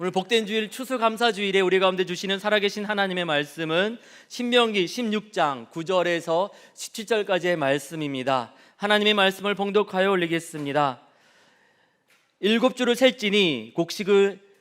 오늘 복된 주일 추수감사주일에 우리 가운데 주시는 살아계신 하나님의 말씀은 신명기 16장 9절에서 17절까지의 말씀입니다. 하나님의 말씀을 봉독하여 올리겠습니다. 7주를 셀지니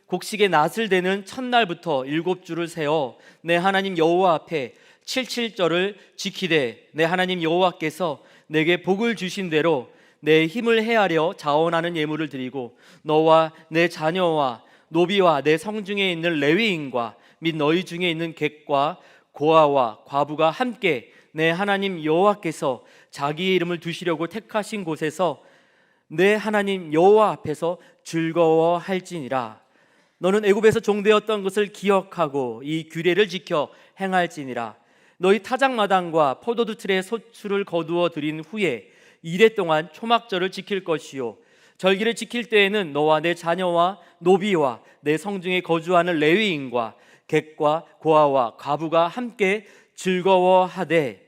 곡식의 낫을 대는 첫날부터 7주를 세어 내 하나님 여호와 앞에 77절을 지키되 내 하나님 여호와께서 내게 복을 주신 대로 내 힘을 헤아려 자원하는 예물을 드리고 너와 내 자녀와 노비와 내 성중에 있는 레위인과 및 너희 중에 있는 객과 고아와 과부가 함께 내 하나님 여호와께서 자기의 이름을 두시려고 택하신 곳에서 내 하나님 여호와 앞에서 즐거워할지니라. 너는 애굽에서 종되었던 것을 기억하고 이 규례를 지켜 행할지니라. 너희 타작마당과 포도주 틀에 소출을 거두어 들인 후에 이래 동안 초막절을 지킬 것이요 절기를 지킬 때에는 너와 내 자녀와 노비와 내 성중에 거주하는 레위인과 객과 고아와 과부가 함께 즐거워하되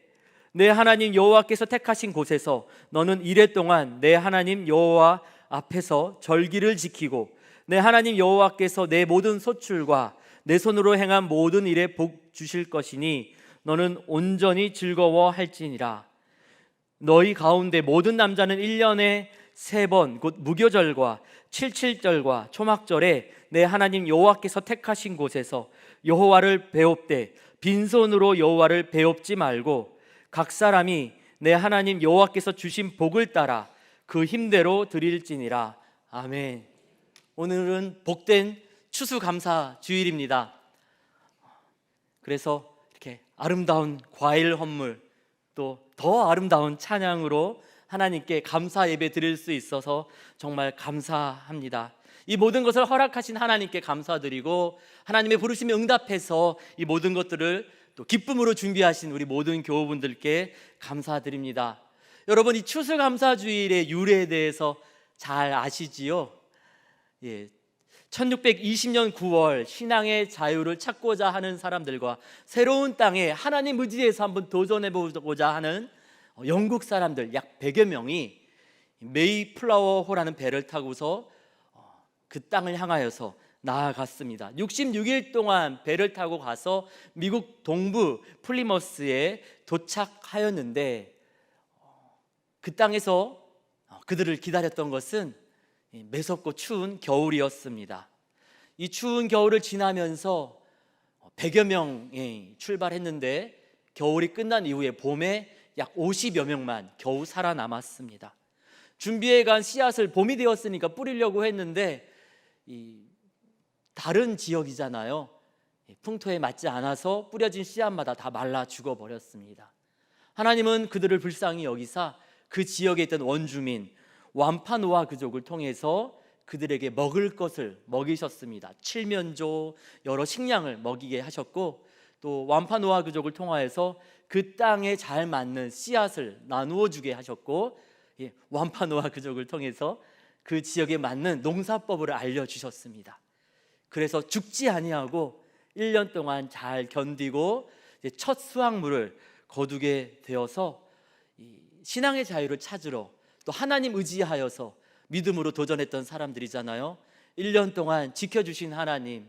내 하나님 여호와께서 택하신 곳에서 너는 이래 동안 내 하나님 여호와 앞에서 절기를 지키고 내 하나님 여호와께서 내 모든 소출과 내 손으로 행한 모든 일에 복 주실 것이니 너는 온전히 즐거워할지니라. 너희 가운데 모든 남자는 1년에 3번 곧 무교절과 77절과 초막절에 내 하나님 여호와께서 택하신 곳에서 여호와를 배웁되 빈손으로 여호와를 배웁지 말고 각 사람이 내 하나님 여호와께서 주신 복을 따라 그 힘대로 드릴지니라. 아멘. 오늘은 복된 추수감사 주일입니다. 그래서 이렇게 아름다운 과일 헌물 또 더 아름다운 찬양으로 하나님께 감사 예배 드릴 수 있어서 정말 감사합니다. 이 모든 것을 허락하신 하나님께 감사드리고 하나님의 부르심에 응답해서 이 모든 것들을 또 기쁨으로 준비하신 우리 모든 교우분들께 감사드립니다. 여러분, 이 추수감사주일의 유래에 대해서 잘 아시지요? 1620년 9월 신앙의 자유를 찾고자 하는 사람들과 새로운 땅에 하나님 의지에서 한번 도전해보고자 하는 영국 사람들 약 100여 명이 메이플라워호라는 배를 타고서 그 땅을 향하여서 나아갔습니다. 66일 동안 배를 타고 가서 미국 동부 플리머스에 도착하였는데 그 땅에서 그들을 기다렸던 것은 매섭고 추운 겨울이었습니다. 이 추운 겨울을 지나면서 100여 명이 출발했는데 겨울이 끝난 이후에 봄에 약 50여 명만 겨우 살아남았습니다. 준비해간 씨앗을 봄이 되었으니까 뿌리려고 했는데 다른 지역이잖아요. 풍토에 맞지 않아서 뿌려진 씨앗마다 다 말라 죽어버렸습니다. 하나님은 그들을 불쌍히 여기사 그 지역에 있던 원주민 완파노아 그족을 통해서 그들에게 먹을 것을 먹이셨습니다. 칠면조 여러 식량을 먹이게 하셨고 또 완파노아 그족을 통하여서 그 땅에 잘 맞는 씨앗을 나누어 주게 하셨고 완파노아 그족을 통해서 그 지역에 맞는 농사법을 알려주셨습니다. 그래서 죽지 아니하고 1년 동안 잘 견디고 첫 수확물을 거두게 되어서 신앙의 자유를 찾으러 또 하나님 의지하여서 믿음으로 도전했던 사람들이잖아요. 1년 동안 지켜주신 하나님,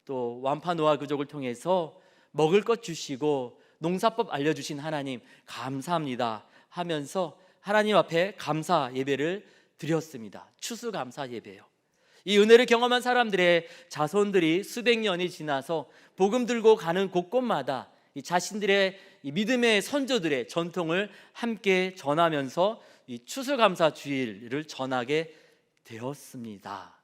또 완파노아 그족을 통해서 먹을 것 주시고 농사법 알려주신 하나님 감사합니다 하면서 하나님 앞에 감사 예배를 드렸습니다. 추수감사 예배요. 이 은혜를 경험한 사람들의 자손들이 수백 년이 지나서 복음 들고 가는 곳곳마다 이 자신들의 이 믿음의 선조들의 전통을 함께 전하면서 이 추수감사 주일을 전하게 되었습니다.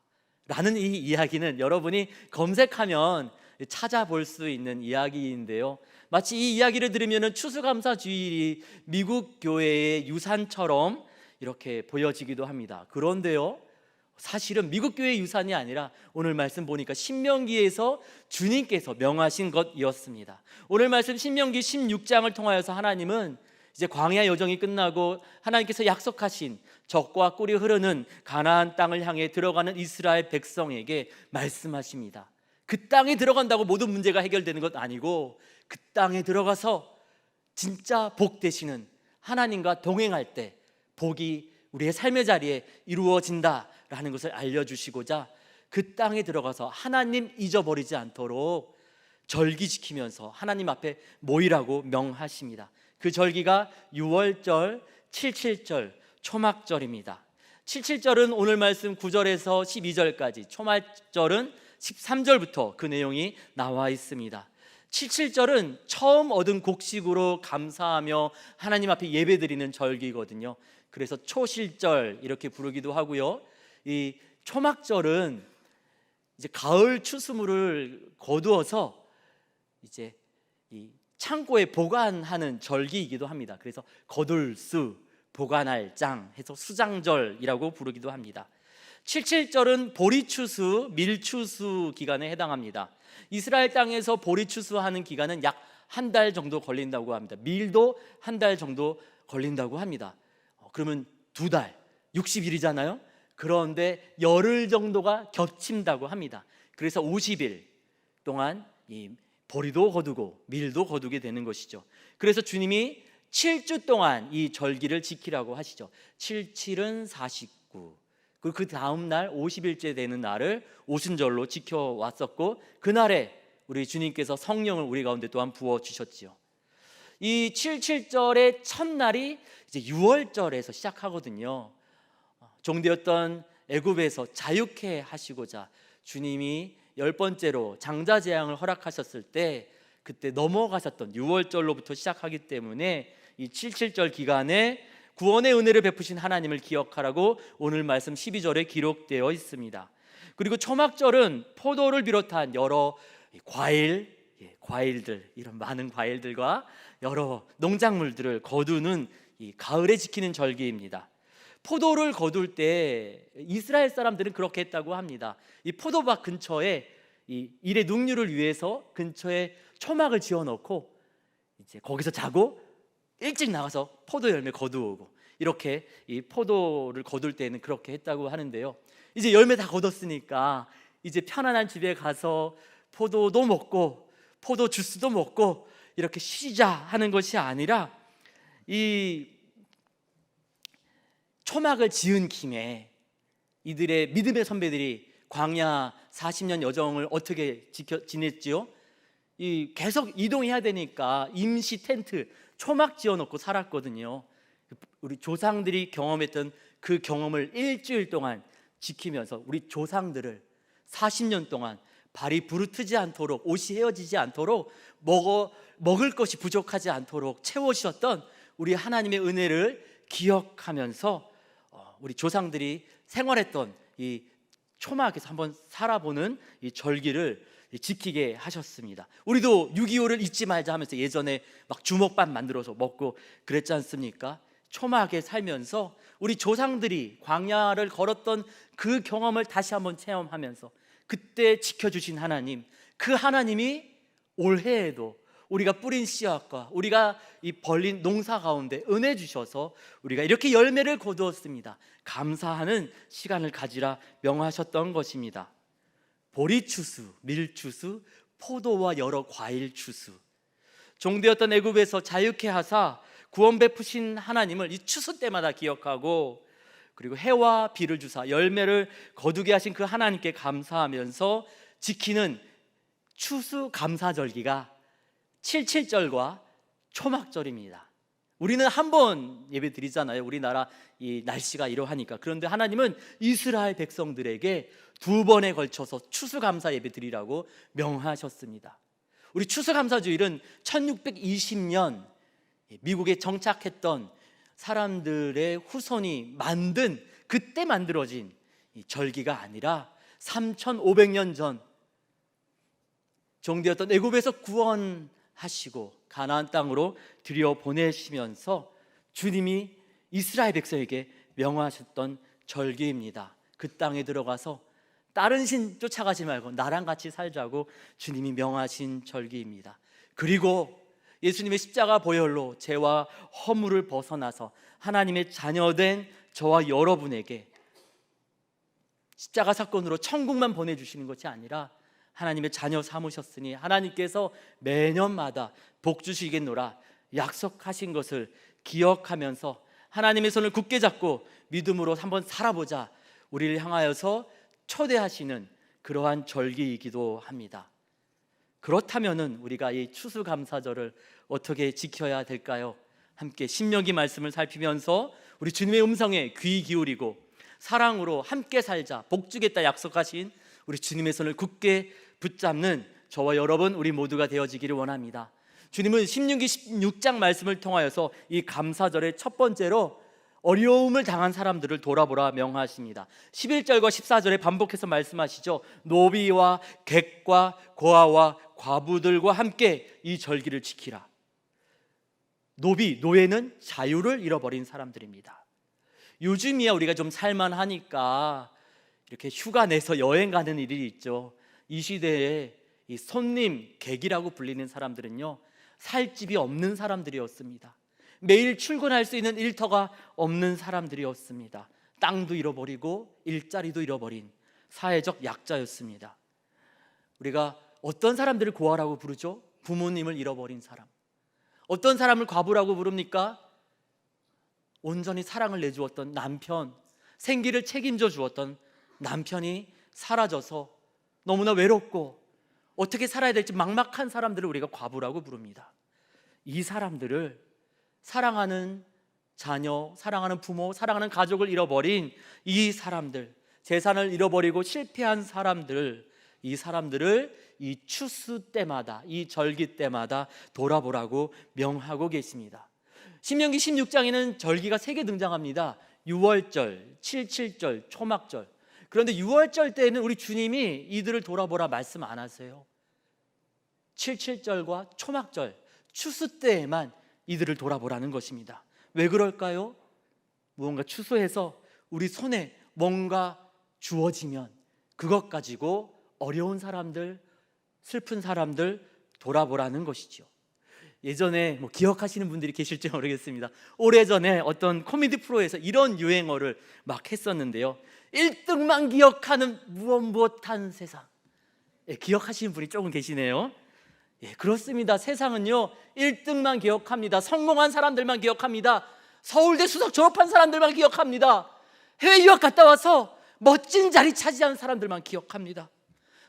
라는 이 이야기는 여러분이 검색하면 찾아볼 수 있는 이야기인데요. 마치 이 이야기를 들으면 추수감사 주일이 미국 교회의 유산처럼 이렇게 보여지기도 합니다. 그런데요, 사실은 미국 교회의 유산이 아니라 오늘 말씀 보니까 신명기에서 주님께서 명하신 것이었습니다. 오늘 말씀 신명기 16장을 통하여서 하나님은 이제 광야 여정이 끝나고 하나님께서 약속하신 젖과 꿀이 흐르는 가나안 땅을 향해 들어가는 이스라엘 백성에게 말씀하십니다. 그 땅에 들어간다고 모든 문제가 해결되는 것 아니고 그 땅에 들어가서 진짜 복 되시는 하나님과 동행할 때 복이 우리의 삶의 자리에 이루어진다라는 것을 알려주시고자 그 땅에 들어가서 하나님 잊어버리지 않도록 절기 지키면서 하나님 앞에 모이라고 명하십니다. 그 절기가 유월절, 칠칠절, 초막절입니다. 칠칠절은 오늘 말씀 9절에서 12절까지, 초막절은 13절부터 그 내용이 나와 있습니다. 칠칠절은 처음 얻은 곡식으로 감사하며 하나님 앞에 예배드리는 절기거든요. 그래서 초실절 이렇게 부르기도 하고요. 이 초막절은 이제 가을 추수물을 거두어서 이제 이 창고에 보관하는 절기이기도 합니다. 그래서 거둘수, 보관할 장 해서 수장절이라고 부르기도 합니다. 칠칠절은 보리추수, 밀추수 기간에 해당합니다. 이스라엘 땅에서 보리추수하는 기간은 약 한 달 정도 걸린다고 합니다. 밀도 한 달 정도 걸린다고 합니다. 그러면 두 달, 60일이잖아요. 그런데 열흘 정도가 겹친다고 합니다. 그래서 50일 동안 이 보리도 거두고 밀도 거두게 되는 것이죠. 그래서 주님이 7주 동안 이 절기를 지키라고 하시죠. 77은 49, 그리고 그 다음 날 50일째 되는 날을 오순절로 지켜왔었고, 그날에 우리 주님께서 성령을 우리 가운데 또한 부어주셨지요. 이 77절의 첫날이 이제 유월절에서 시작하거든요. 종되었던 애굽에서 자유케 하시고자 주님이 10번째로 장자 재앙을 허락하셨을 때 그때 넘어가셨던 유월절로부터 시작하기 때문에 이 77절 기간에 구원의 은혜를 베푸신 하나님을 기억하라고 오늘 말씀 12절에 기록되어 있습니다. 그리고 초막절은 포도를 비롯한 여러 과일들, 이런 많은 과일들과 여러 농작물들을 거두는 이 가을에 지키는 절기입니다. 포도를 거둘 때 이스라엘 사람들은 그렇게 했다고 합니다. 이 포도밭 근처에 이 일의 능률을 위해서 근처에 초막을 지어놓고 이제 거기서 자고 일찍 나가서 포도 열매 거두오고, 이렇게 이 포도를 거둘 때는 그렇게 했다고 하는데요. 이제 열매 다 거뒀으니까 이제 편안한 집에 가서 포도도 먹고 포도 주스도 먹고 이렇게 쉬자 하는 것이 아니라, 이 초막을 지은 김에 이들의 믿음의 선배들이 광야 40년 여정을 어떻게 지냈지요? 계속 이동해야 되니까 임시 텐트, 초막 지어놓고 살았거든요. 우리 조상들이 경험했던 그 경험을 일주일 동안 지키면서 우리 조상들을 40년 동안 발이 부르트지 않도록, 옷이 헤어지지 않도록, 먹을 것이 부족하지 않도록 채워주셨던 우리 하나님의 은혜를 기억하면서 우리 조상들이 생활했던 이 초막에서 한번 살아보는 이 절기를 지키게 하셨습니다. 우리도 6.25를 잊지 말자 하면서 예전에 막 주먹밥 만들어서 먹고 그랬지 않습니까? 초막에 살면서 우리 조상들이 광야를 걸었던 그 경험을 다시 한번 체험하면서 그때 지켜주신 하나님, 그 하나님이 올해에도 우리가 뿌린 씨앗과 우리가 이 벌린 농사 가운데 은혜 주셔서 우리가 이렇게 열매를 거두었습니다. 감사하는 시간을 가지라 명하셨던 것입니다. 보리추수, 밀추수, 포도와 여러 과일 추수, 종되었던 애굽에서 자유케 하사 구원 베푸신 하나님을 이 추수 때마다 기억하고, 그리고 해와 비를 주사 열매를 거두게 하신 그 하나님께 감사하면서 지키는 추수 감사절기가 77절과 초막절입니다. 우리는 한 번 예배 드리잖아요. 우리나라 이 날씨가 이러하니까. 그런데 하나님은 이스라엘 백성들에게 2번에 걸쳐서 추수감사 예배 드리라고 명하셨습니다. 우리 추수감사주일은 1620년 미국에 정착했던 사람들의 후손이 만든, 그때 만들어진 이 절기가 아니라 3500년 전 종되었던 애굽에서 구원하시고 가나안 땅으로 들여보내시면서 주님이 이스라엘 백성에게 명하셨던 절기입니다. 그 땅에 들어가서 다른 신 쫓아가지 말고 나랑 같이 살자고 주님이 명하신 절기입니다. 그리고 예수님의 십자가 보혈로 죄와 허물을 벗어나서 하나님의 자녀된 저와 여러분에게 십자가 사건으로 천국만 보내주시는 것이 아니라 하나님의 자녀 삼으셨으니 하나님께서 매년마다 복 주시겠노라 약속하신 것을 기억하면서 하나님의 손을 굳게 잡고 믿음으로 한번 살아보자, 우리를 향하여서 초대하시는 그러한 절기이기도 합니다. 그렇다면은 우리가 이 추수감사절을 어떻게 지켜야 될까요? 함께 신명기 말씀을 살피면서 우리 주님의 음성에 귀 기울이고 사랑으로 함께 살자, 복 주겠다 약속하신 우리 주님의 손을 굳게 붙잡는 저와 여러분 우리 모두가 되어지기를 원합니다. 주님은 신명기 16장 말씀을 통하여서 이 감사절의 첫 번째로 어려움을 당한 사람들을 돌아보라 명하십니다. 11절과 14절에 반복해서 말씀하시죠. 노비와 객과 고아와 과부들과 함께 이 절기를 지키라. 노비, 노예는 자유를 잃어버린 사람들입니다. 요즘이야 우리가 좀 살만하니까 이렇게 휴가 내서 여행 가는 일이 있죠. 이 시대에 이 손님, 객이라고 불리는 사람들은요, 살 집이 없는 사람들이었습니다. 매일 출근할 수 있는 일터가 없는 사람들이었습니다. 땅도 잃어버리고 일자리도 잃어버린 사회적 약자였습니다. 우리가 어떤 사람들을 고아라고 부르죠? 부모님을 잃어버린 사람. 어떤 사람을 과부라고 부릅니까? 온전히 사랑을 내주었던 남편, 생기를 책임져 주었던 남편이 사라져서 너무나 외롭고 어떻게 살아야 될지 막막한 사람들을 우리가 과부라고 부릅니다. 이 사람들을 사랑하는 자녀, 사랑하는 부모, 사랑하는 가족을 잃어버린 이 사람들, 재산을 잃어버리고 실패한 사람들, 이 사람들을 이 추수 때마다, 이 절기 때마다 돌아보라고 명하고 계십니다. 신명기 16장에는 절기가 3개 등장합니다. 유월절, 칠칠절, 초막절. 그런데 유월절 때에는 우리 주님이 이들을 돌아보라 말씀 안 하세요. 칠칠절과 초막절, 추수 때에만 이들을 돌아보라는 것입니다. 왜 그럴까요? 무언가 추수해서 우리 손에 뭔가 주어지면 그것 가지고 어려운 사람들, 슬픈 사람들 돌아보라는 것이죠. 예전에 기억하시는 분들이 계실지 모르겠습니다. 오래전에 어떤 코미디 프로에서 이런 유행어를 막 했었는데요. 1등만 기억하는 무엇한 세상. 기억하시는 분이 조금 계시네요. 그렇습니다. 세상은요 1등만 기억합니다. 성공한 사람들만 기억합니다. 서울대 수석 졸업한 사람들만 기억합니다. 해외 유학 갔다 와서 멋진 자리 차지한 사람들만 기억합니다.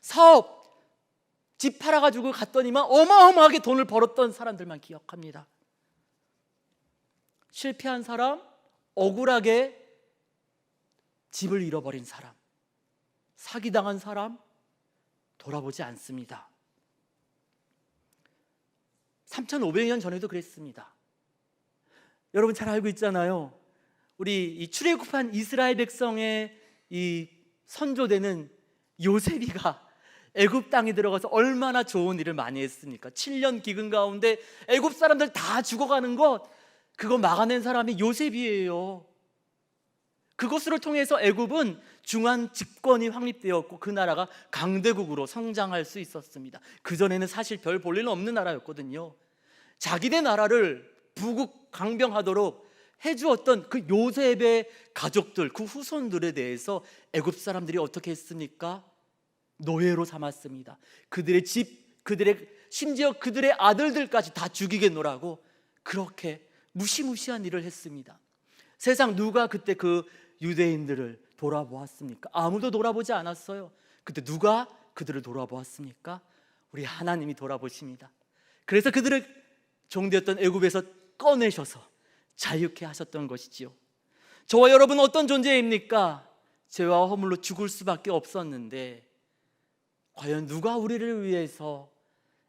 사업 집 팔아가지고 갔더니만 어마어마하게 돈을 벌었던 사람들만 기억합니다. 실패한 사람, 억울하게 집을 잃어버린 사람, 사기당한 사람 돌아보지 않습니다. 3,500년 전에도 그랬습니다. 여러분 잘 알고 있잖아요. 우리 이 출애굽한 이스라엘 백성의 이 선조되는 요셉이가 애굽 땅에 들어가서 얼마나 좋은 일을 많이 했습니까? 7년 기근 가운데 애굽 사람들 다 죽어가는 것, 그거 막아낸 사람이 요셉이에요. 그것을 통해서 애굽은 중한 집권이 확립되었고 그 나라가 강대국으로 성장할 수 있었습니다. 그전에는 사실 별 볼 일 없는 나라였거든요. 자기네 나라를 부국 강병하도록 해주었던 그 요셉의 가족들, 그 후손들에 대해서 애굽 사람들이 어떻게 했습니까? 노예로 삼았습니다. 그들의 집, 심지어 그들의 아들들까지 다 죽이겠노라고 그렇게 무시무시한 일을 했습니다. 세상 누가 그때 그 유대인들을 돌아보았습니까? 아무도 돌아보지 않았어요. 그때 누가 그들을 돌아보았습니까? 우리 하나님이 돌아보십니다. 그래서 그들을 종되었던 애굽에서 꺼내셔서 자유케 하셨던 것이지요. 저와 여러분은 어떤 존재입니까? 죄와 허물로 죽을 수밖에 없었는데 과연 누가 우리를 위해서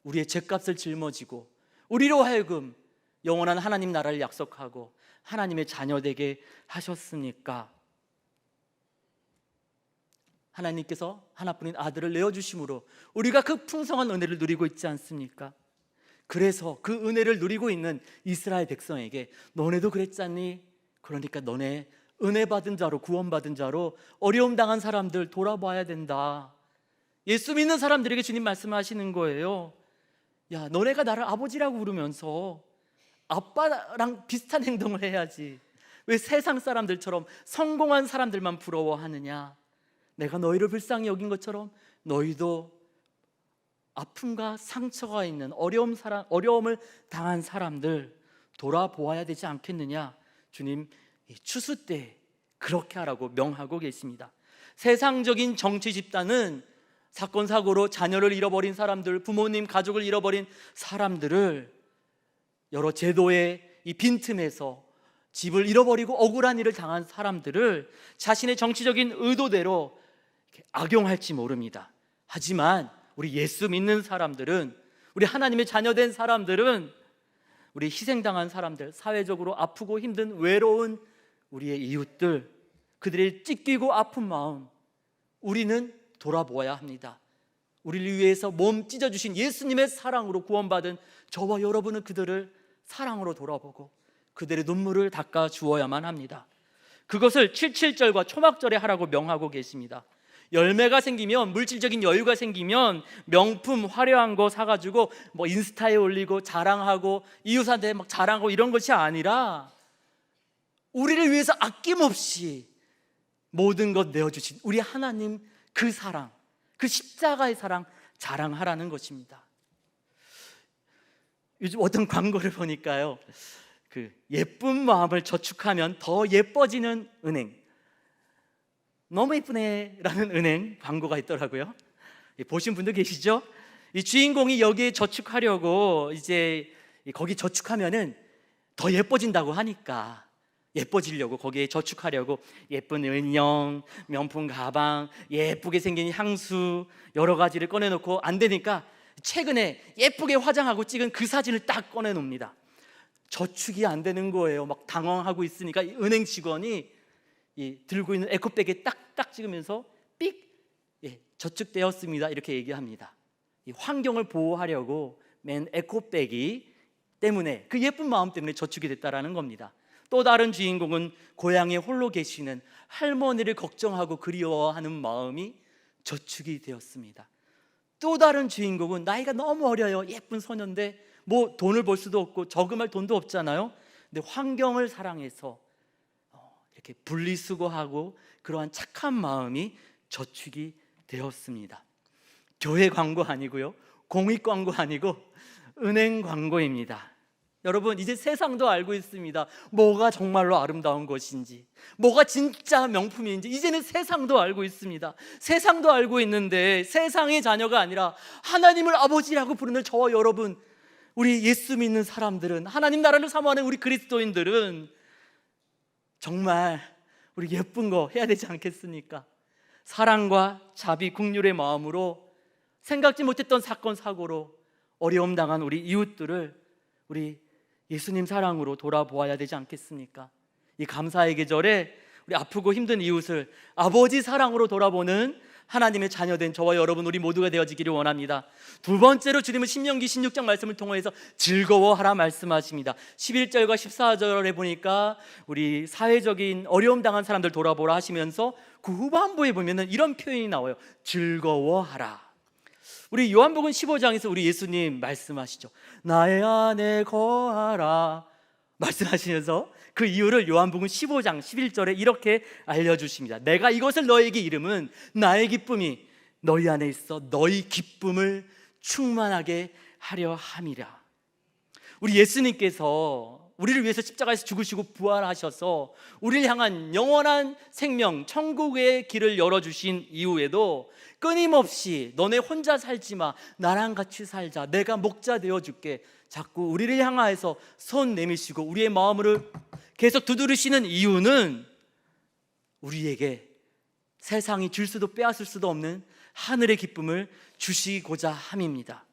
우리의 죄값을 짊어지고 우리로 하여금 영원한 하나님 나라를 약속하고 하나님의 자녀 되게 하셨습니까? 하나님께서 하나뿐인 아들을 내어주심으로 우리가 그 풍성한 은혜를 누리고 있지 않습니까? 그래서 그 은혜를 누리고 있는 이스라엘 백성에게 너네도 그랬잖니? 그러니까 너네 은혜 받은 자로, 구원받은 자로 어려움 당한 사람들 돌아봐야 된다. 예수 믿는 사람들에게 주님 말씀하시는 거예요. 야, 너네가 나를 아버지라고 부르면서 아빠랑 비슷한 행동을 해야지. 왜 세상 사람들처럼 성공한 사람들만 부러워하느냐? 내가 너희를 불쌍히 여긴 것처럼 너희도 아픔과 상처가 있는 어려움을 당한 사람들 돌아보아야 되지 않겠느냐? 주님 추수 때 그렇게 하라고 명하고 계십니다. 세상적인 정치 집단은 사건 사고로 자녀를 잃어버린 사람들, 부모님 가족을 잃어버린 사람들을 여러 제도의 이 빈틈에서 집을 잃어버리고 억울한 일을 당한 사람들을 자신의 정치적인 의도대로 악용할지 모릅니다. 하지만 우리 예수 믿는 사람들은, 우리 하나님의 자녀된 사람들은, 우리 희생당한 사람들, 사회적으로 아프고 힘든 외로운 우리의 이웃들, 그들의 찢기고 아픈 마음 우리는 돌아보아야 합니다. 우리를 위해서 몸 찢어주신 예수님의 사랑으로 구원받은 저와 여러분은 그들을 사랑으로 돌아보고 그들의 눈물을 닦아 주어야만 합니다. 그것을 77절과 초막절에 하라고 명하고 계십니다. 열매가 생기면, 물질적인 여유가 생기면 명품 화려한 거 사가지고 인스타에 올리고 자랑하고 이웃한테 막 자랑하고 이런 것이 아니라 우리를 위해서 아낌없이 모든 것 내어주신 우리 하나님 그 사랑, 그 십자가의 사랑 자랑하라는 것입니다. 요즘 어떤 광고를 보니까요, 그 예쁜 마음을 저축하면 더 예뻐지는 은행, 너무 예쁘네 라는 은행 광고가 있더라고요. 보신 분도 계시죠? 이 주인공이 여기에 저축하려고 이제 거기 저축하면은 더 예뻐진다고 하니까 예뻐지려고 거기에 저축하려고 예쁜 인형, 명품 가방, 예쁘게 생긴 향수 여러 가지를 꺼내놓고 안 되니까 최근에 예쁘게 화장하고 찍은 그 사진을 딱 꺼내놉니다. 저축이 안 되는 거예요. 막 당황하고 있으니까 이 은행 직원이 들고 있는 에코백에 딱딱 찍으면서 삑, 저축되었습니다 이렇게 얘기합니다. 이 환경을 보호하려고 맨 에코백이 때문에, 그 예쁜 마음 때문에 저축이 됐다라는 겁니다. 또 다른 주인공은 고향에 홀로 계시는 할머니를 걱정하고 그리워하는 마음이 저축이 되었습니다. 또 다른 주인공은 나이가 너무 어려요. 예쁜 소년인데 뭐 돈을 벌 수도 없고 저금할 돈도 없잖아요. 근데 환경을 사랑해서 이렇게 분리수거하고 그러한 착한 마음이 저축이 되었습니다. 교회 광고 아니고요, 공익 광고 아니고 은행 광고입니다. 여러분, 이제 세상도 알고 있습니다. 뭐가 정말로 아름다운 것인지, 뭐가 진짜 명품인지 이제는 세상도 알고 있습니다. 세상도 알고 있는데 세상의 자녀가 아니라 하나님을 아버지라고 부르는 저와 여러분, 우리 예수 믿는 사람들은, 하나님 나라를 사모하는 우리 그리스도인들은 정말 우리 예쁜 거 해야 되지 않겠습니까? 사랑과 자비, 긍휼의 마음으로 생각지 못했던 사건 사고로 어려움 당한 우리 이웃들을 우리 예수님 사랑으로 돌아보아야 되지 않겠습니까? 이 감사의 계절에 우리 아프고 힘든 이웃을 아버지 사랑으로 돌아보는 하나님의 자녀된 저와 여러분, 우리 모두가 되어지기를 원합니다. 두 번째로 주님은 신명기 16장 말씀을 통해서 즐거워하라 말씀하십니다. 11절과 14절에 보니까 우리 사회적인 어려움 당한 사람들 돌아보라 하시면서 그 후반부에 보면은 이런 표현이 나와요. 즐거워하라. 우리 요한복음 15장에서 우리 예수님 말씀하시죠. 나의 안에 거하라 말씀하시면서 그 이유를 요한복음 15장 11절에 이렇게 알려주십니다. 내가 이것을 너에게 이름은 나의 기쁨이 너희 안에 있어 너희 기쁨을 충만하게 하려 함이라. 우리 예수님께서 우리를 위해서 십자가에서 죽으시고 부활하셔서 우리를 향한 영원한 생명, 천국의 길을 열어주신 이후에도 끊임없이 너네 혼자 살지 마, 나랑 같이 살자, 내가 목자 되어줄게, 자꾸 우리를 향하여서 손 내미시고 우리의 마음을 계속 두드리시는 이유는 우리에게 세상이 줄 수도 빼앗을 수도 없는 하늘의 기쁨을 주시고자 함입니다.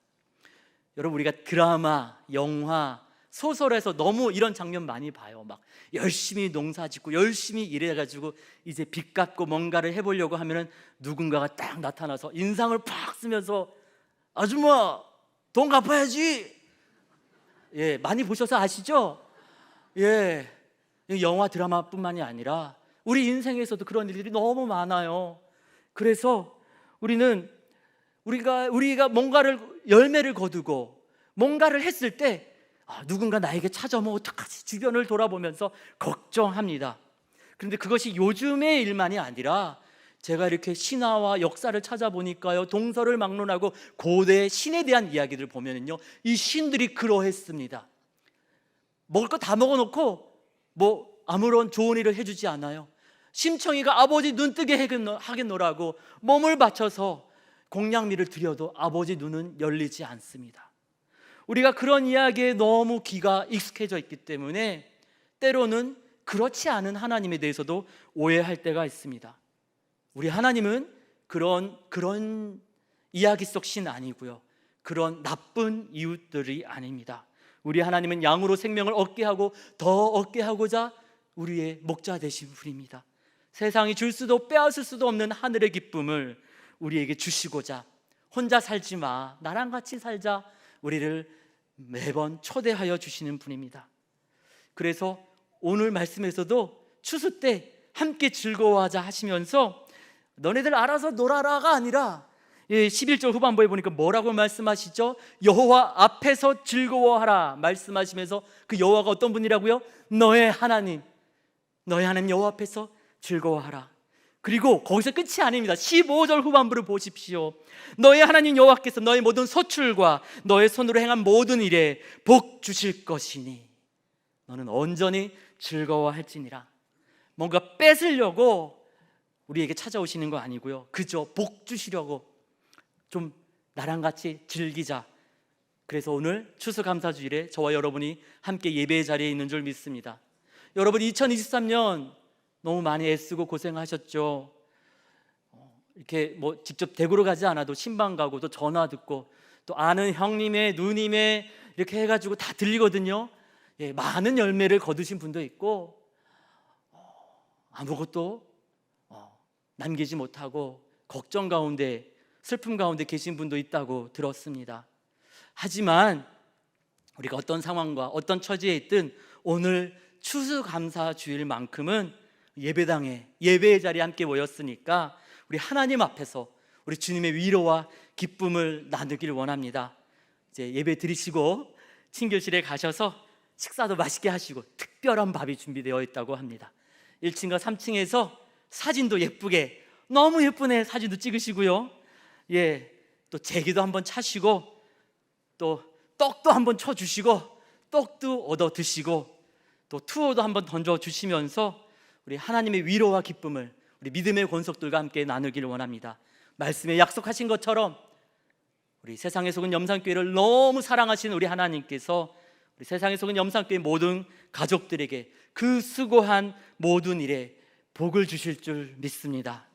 여러분, 우리가 드라마, 영화, 소설에서 너무 이런 장면 많이 봐요. 막 열심히 농사 짓고 열심히 일해가지고 이제 빚 갚고 뭔가를 해보려고 하면은 누군가가 딱 나타나서 인상을 팍 쓰면서 아줌마 돈 갚아야지. 많이 보셔서 아시죠? 영화 드라마뿐만이 아니라 우리 인생에서도 그런 일들이 너무 많아요. 그래서 우리가 뭔가를 열매를 거두고 뭔가를 했을 때 누군가 나에게 찾아오면 어떡하지? 주변을 돌아보면서 걱정합니다. 그런데 그것이 요즘의 일만이 아니라 제가 이렇게 신화와 역사를 찾아보니까요, 동서를 막론하고 고대 신에 대한 이야기를 보면은요, 이 신들이 그러했습니다. 먹을 거 다 먹어놓고 아무런 좋은 일을 해주지 않아요. 심청이가 아버지 눈뜨게 하겠노라고 몸을 바쳐서 공양미를 드려도 아버지 눈은 열리지 않습니다. 우리가 그런 이야기에 너무 귀가 익숙해져 있기 때문에 때로는 그렇지 않은 하나님에 대해서도 오해할 때가 있습니다. 우리 하나님은 그런 이야기 속 신 아니고요, 그런 나쁜 이웃들이 아닙니다. 우리 하나님은 양으로 생명을 얻게 하고 더 얻게 하고자 우리의 목자 되신 분입니다. 세상이 줄 수도 빼앗을 수도 없는 하늘의 기쁨을 우리에게 주시고자 혼자 살지 마, 나랑 같이 살자, 우리를 매번 초대하여 주시는 분입니다. 그래서 오늘 말씀에서도 추수 때 함께 즐거워하자 하시면서 너네들 알아서 놀아라가 아니라 11절 후반부에 보니까 뭐라고 말씀하시죠? 여호와 앞에서 즐거워하라 말씀하시면서 그 여호와가 어떤 분이라고요? 너의 하나님 여호와 앞에서 즐거워하라. 그리고 거기서 끝이 아닙니다. 15절 후반부를 보십시오. 너의 하나님 여호와께서 너의 모든 소출과 너의 손으로 행한 모든 일에 복 주실 것이니 너는 온전히 즐거워할지니라. 뭔가 뺏으려고 우리에게 찾아오시는 거 아니고요, 그저 복 주시려고 좀 나랑 같이 즐기자. 그래서 오늘 추수감사주일에 저와 여러분이 함께 예배의 자리에 있는 줄 믿습니다. 여러분 2023년 너무 많이 애쓰고 고생하셨죠. 이렇게 뭐 직접 대구로 가지 않아도 신방 가고 또 전화 듣고 또 아는 형님의 누님의 이렇게 해가지고 다 들리거든요. 많은 열매를 거두신 분도 있고 아무것도 남기지 못하고 걱정 가운데 슬픔 가운데 계신 분도 있다고 들었습니다. 하지만 우리가 어떤 상황과 어떤 처지에 있든 오늘 추수감사주일만큼은 예배당에 예배의 자리에 함께 모였으니까 우리 하나님 앞에서 우리 주님의 위로와 기쁨을 나누길 원합니다. 이제 예배 드리시고 친교실에 가셔서 식사도 맛있게 하시고 특별한 밥이 준비되어 있다고 합니다. 1층과 3층에서 사진도 예쁘게, 너무 예쁘네, 사진도 찍으시고요, 또 제기도 한번 차시고 또 떡도 한번 쳐주시고 떡도 얻어 드시고 또 투어도 한번 던져주시면서 우리 하나님의 위로와 기쁨을 우리 믿음의 권속들과 함께 나누기를 원합니다. 말씀에 약속하신 것처럼 우리 세상에 속은 염산교회를 너무 사랑하시는 우리 하나님께서 우리 세상에 속은 염산교회 모든 가족들에게 그 수고한 모든 일에 복을 주실 줄 믿습니다.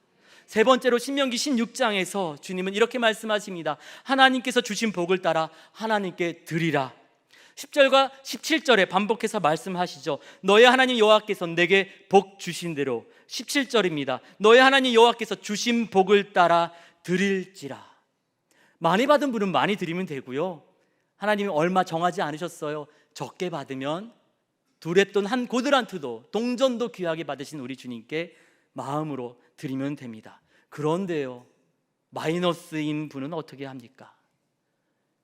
세 번째로 신명기 16장에서 주님은 이렇게 말씀하십니다. 하나님께서 주신 복을 따라 하나님께 드리라. 10절과 17절에 반복해서 말씀하시죠. 너의 하나님 여호와께서 내게 복 주신 대로, 17절입니다. 너의 하나님 여호와께서 주신 복을 따라 드릴지라. 많이 받은 분은 많이 드리면 되고요, 하나님이 얼마 정하지 않으셨어요. 적게 받으면 두렛돈 한 고드란트도 동전도 귀하게 받으신 우리 주님께 마음으로 드리면 됩니다. 그런데요, 마이너스인 분은 어떻게 합니까?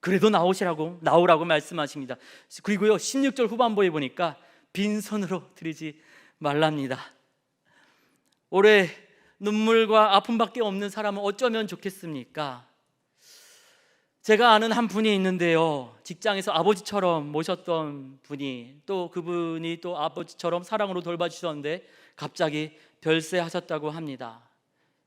그래도 나오라고 말씀하십니다. 그리고요 16절 후반부에 보니까 빈손으로 드리지 말랍니다. 올해 눈물과 아픔밖에 없는 사람은 어쩌면 좋겠습니까? 제가 아는 한 분이 있는데요, 직장에서 아버지처럼 모셨던 분이, 또 그분이 또 아버지처럼 사랑으로 돌봐주셨는데 갑자기 별세하셨다고 합니다.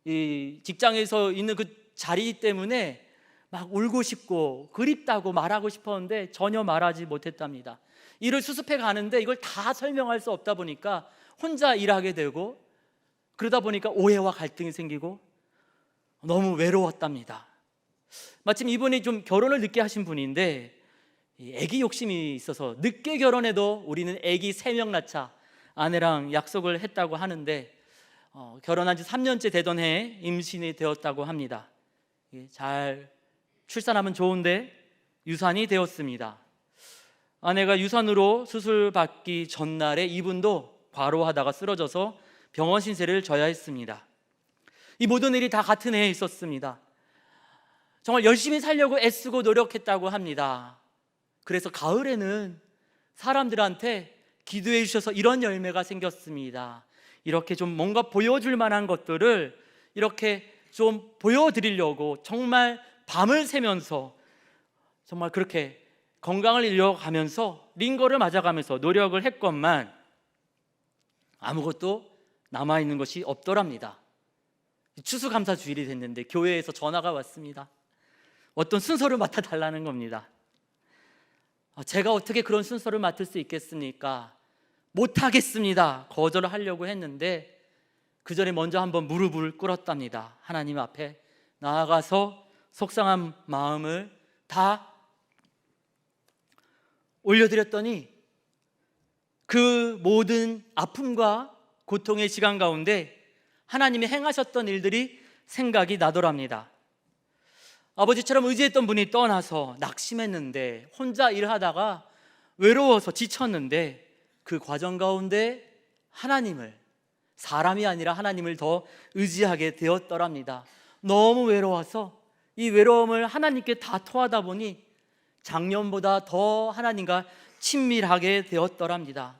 이 직장에서 있는 그 자리 때문에 막 울고 싶고 그립다고 말하고 싶었는데 전혀 말하지 못했답니다. 일을 수습해 가는데 이걸 다 설명할 수 없다 보니까 혼자 일하게 되고, 그러다 보니까 오해와 갈등이 생기고 너무 외로웠답니다. 마침 이분이 좀 결혼을 늦게 하신 분인데 아기 욕심이 있어서 늦게 결혼해도 우리는 아기 3명 낳자 아내랑 약속을 했다고 하는데 결혼한 지 3년째 되던 해에 임신이 되었다고 합니다. 잘 출산하면 좋은데 유산이 되었습니다. 아내가 유산으로 수술 받기 전날에 이분도 과로하다가 쓰러져서 병원 신세를 져야 했습니다. 이 모든 일이 다 같은 해에 있었습니다. 정말 열심히 살려고 애쓰고 노력했다고 합니다. 그래서 가을에는 사람들한테 기도해 주셔서 이런 열매가 생겼습니다. 이렇게 좀 뭔가 보여줄 만한 것들을 이렇게 좀 보여드리려고 정말 밤을 새면서 정말 그렇게 건강을 잃어가면서 링거를 맞아가면서 노력을 했건만 아무것도 남아있는 것이 없더랍니다. 추수감사 주일이 됐는데 교회에서 전화가 왔습니다. 어떤 순서를 맡아달라는 겁니다. 제가 어떻게 그런 순서를 맡을 수 있겠습니까? 못하겠습니다. 거절을 하려고 했는데 그 전에 먼저 한번 무릎을 꿇었답니다. 하나님 앞에 나아가서 속상한 마음을 다 올려드렸더니 그 모든 아픔과 고통의 시간 가운데 하나님이 행하셨던 일들이 생각이 나더랍니다. 아버지처럼 의지했던 분이 떠나서 낙심했는데 혼자 일하다가 외로워서 지쳤는데 그 과정 가운데 하나님을, 사람이 아니라 하나님을 더 의지하게 되었더랍니다. 너무 외로워서 이 외로움을 하나님께 다 토하다 보니 작년보다 더 하나님과 친밀하게 되었더랍니다.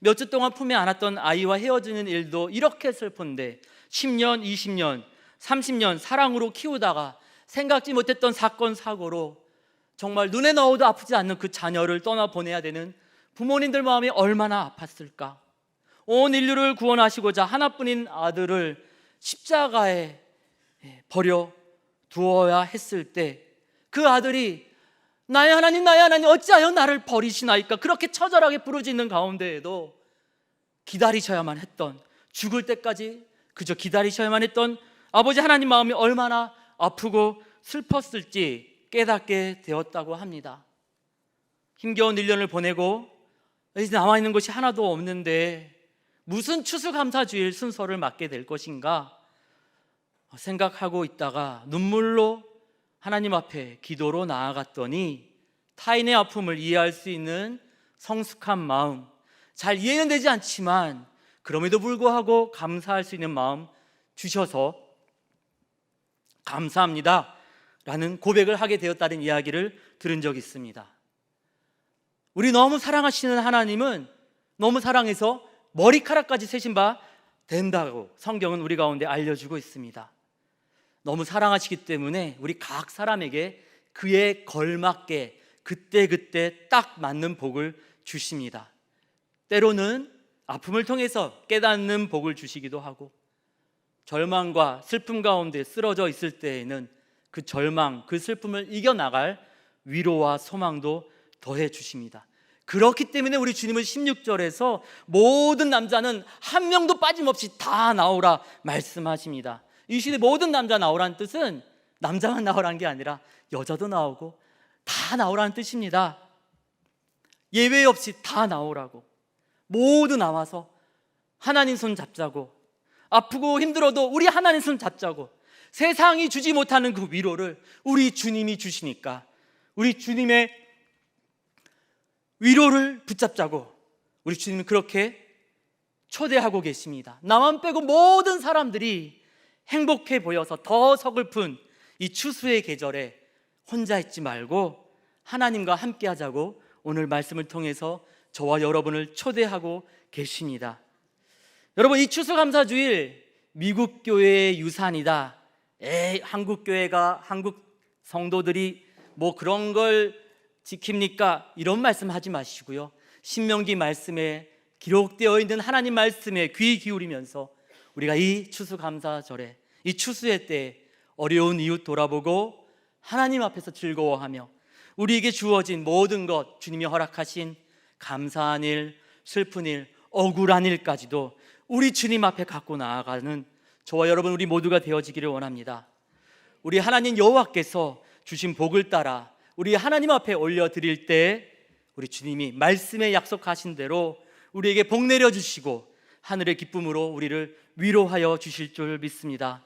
몇 주 동안 품에 안았던 아이와 헤어지는 일도 이렇게 슬픈데 10년, 20년, 30년 사랑으로 키우다가 생각지 못했던 사건, 사고로 정말 눈에 넣어도 아프지 않는 그 자녀를 떠나보내야 되는 부모님들 마음이 얼마나 아팠을까. 온 인류를 구원하시고자 하나뿐인 아들을 십자가에 버려 두어야 했을 때 그 아들이 나의 하나님, 나의 하나님, 어찌하여 나를 버리시나이까, 그렇게 처절하게 부르짖는 가운데에도 기다리셔야만 했던, 죽을 때까지 그저 기다리셔야만 했던 아버지 하나님 마음이 얼마나 아프고 슬펐을지 깨닫게 되었다고 합니다. 힘겨운 1년을 보내고 이제 남아있는 것이 하나도 없는데 무슨 추수감사주일 순서를 맡게 될 것인가 생각하고 있다가 눈물로 하나님 앞에 기도로 나아갔더니 타인의 아픔을 이해할 수 있는 성숙한 마음, 잘 이해는 되지 않지만 그럼에도 불구하고 감사할 수 있는 마음 주셔서 감사합니다 라는 고백을 하게 되었다는 이야기를 들은 적이 있습니다. 우리 너무 사랑하시는 하나님은 너무 사랑해서 머리카락까지 세신 바 된다고 성경은 우리 가운데 알려주고 있습니다. 너무 사랑하시기 때문에 우리 각 사람에게 그에 걸맞게 그때그때 딱 맞는 복을 주십니다. 때로는 아픔을 통해서 깨닫는 복을 주시기도 하고, 절망과 슬픔 가운데 쓰러져 있을 때에는 그 절망, 그 슬픔을 이겨나갈 위로와 소망도 더해 주십니다. 그렇기 때문에 우리 주님은 16절에서 모든 남자는 한 명도 빠짐없이 다 나오라 말씀하십니다. 이 시대 모든 남자 나오라는 뜻은 남자만 나오라는 게 아니라 여자도 나오고 다 나오라는 뜻입니다. 예외 없이 다 나오라고, 모두 나와서 하나님 손 잡자고, 아프고 힘들어도 우리 하나님 손 잡자고, 세상이 주지 못하는 그 위로를 우리 주님이 주시니까 우리 주님의 위로를 붙잡자고 우리 주님은 그렇게 초대하고 계십니다. 나만 빼고 모든 사람들이 행복해 보여서 더 서글픈 이 추수의 계절에 혼자 있지 말고 하나님과 함께 하자고 오늘 말씀을 통해서 저와 여러분을 초대하고 계십니다. 여러분, 이 추수감사주일 미국 교회의 유산이다, 한국 교회가, 한국 성도들이 뭐 그런 걸 지킵니까? 이런 말씀 하지 마시고요, 신명기 말씀에 기록되어 있는 하나님 말씀에 귀 기울이면서 우리가 이 추수감사절에, 이 추수의 때에 어려운 이웃 돌아보고 하나님 앞에서 즐거워하며 우리에게 주어진 모든 것, 주님이 허락하신 감사한 일, 슬픈 일, 억울한 일까지도 우리 주님 앞에 갖고 나아가는 저와 여러분 우리 모두가 되어지기를 원합니다. 우리 하나님 여호와께서 주신 복을 따라 우리 하나님 앞에 올려드릴 때 우리 주님이 말씀에 약속하신 대로 우리에게 복 내려주시고 하늘의 기쁨으로 우리를 위로하여 주실 줄 믿습니다.